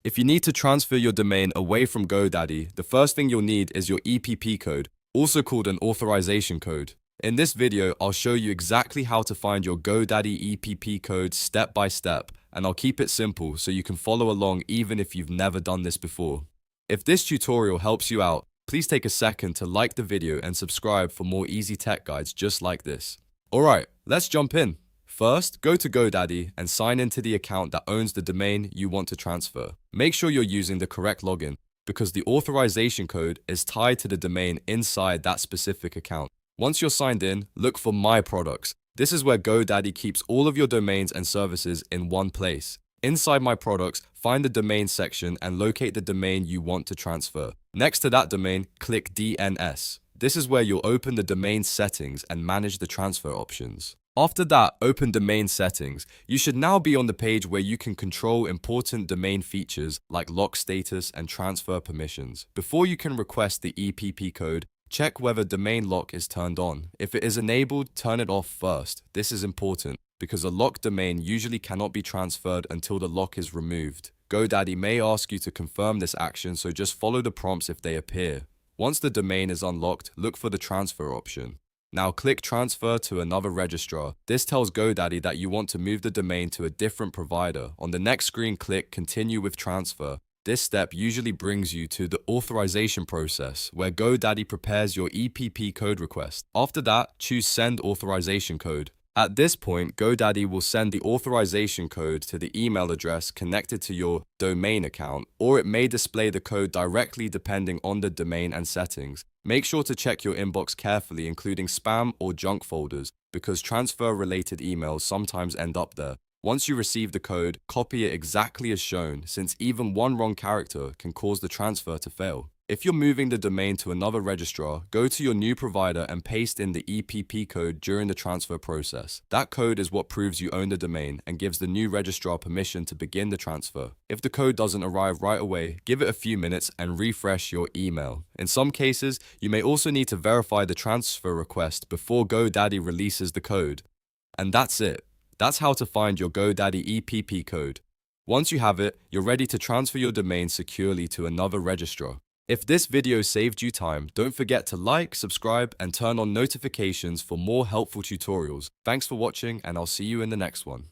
If you need to transfer your domain away from GoDaddy, the first thing you'll need is your EPP code, also called an authorization code. In this video, I'll show you exactly how to find your GoDaddy EPP code step by step, and I'll keep it simple so you can follow along even if you've never done this before. If this tutorial helps you out, please take a second to like the video and subscribe for more easy tech guides just like this. Alright, let's jump in. First, go to GoDaddy and sign into the account that owns the domain you want to transfer. Make sure you're using the correct login, because the authorization code is tied to the domain inside that specific account. Once you're signed in, look for My Products. This is where GoDaddy keeps all of your domains and services in one place. Inside My Products, find the domain section and locate the domain you want to transfer. Next to that domain, click DNS. This is where you'll open the domain settings and manage the transfer options. After that, open domain settings. You should now be on the page where you can control important domain features like lock status and transfer permissions. Before you can request the EPP code, check whether domain lock is turned on. If it is enabled, turn it off first. This is important because a locked domain usually cannot be transferred until the lock is removed. GoDaddy may ask you to confirm this action, so just follow the prompts if they appear. Once the domain is unlocked, look for the transfer option. Now click Transfer to another registrar. This tells GoDaddy that you want to move the domain to a different provider. On the next screen, click Continue with Transfer. This step usually brings you to the authorization process, where GoDaddy prepares your EPP code request. After that, choose Send Authorization Code. At this point, GoDaddy will send the authorization code to the email address connected to your domain account, or it may display the code directly depending on the domain and settings. Make sure to check your inbox carefully, including spam or junk folders, because transfer-related emails sometimes end up there. Once you receive the code, copy it exactly as shown, since even one wrong character can cause the transfer to fail. If you're moving the domain to another registrar, go to your new provider and paste in the EPP code during the transfer process. That code is what proves you own the domain and gives the new registrar permission to begin the transfer. If the code doesn't arrive right away, give it a few minutes and refresh your email. In some cases, you may also need to verify the transfer request before GoDaddy releases the code. And that's it. That's how to find your GoDaddy EPP code. Once you have it, you're ready to transfer your domain securely to another registrar. If this video saved you time, don't forget to like, subscribe, and turn on notifications for more helpful tutorials. Thanks for watching, and I'll see you in the next one.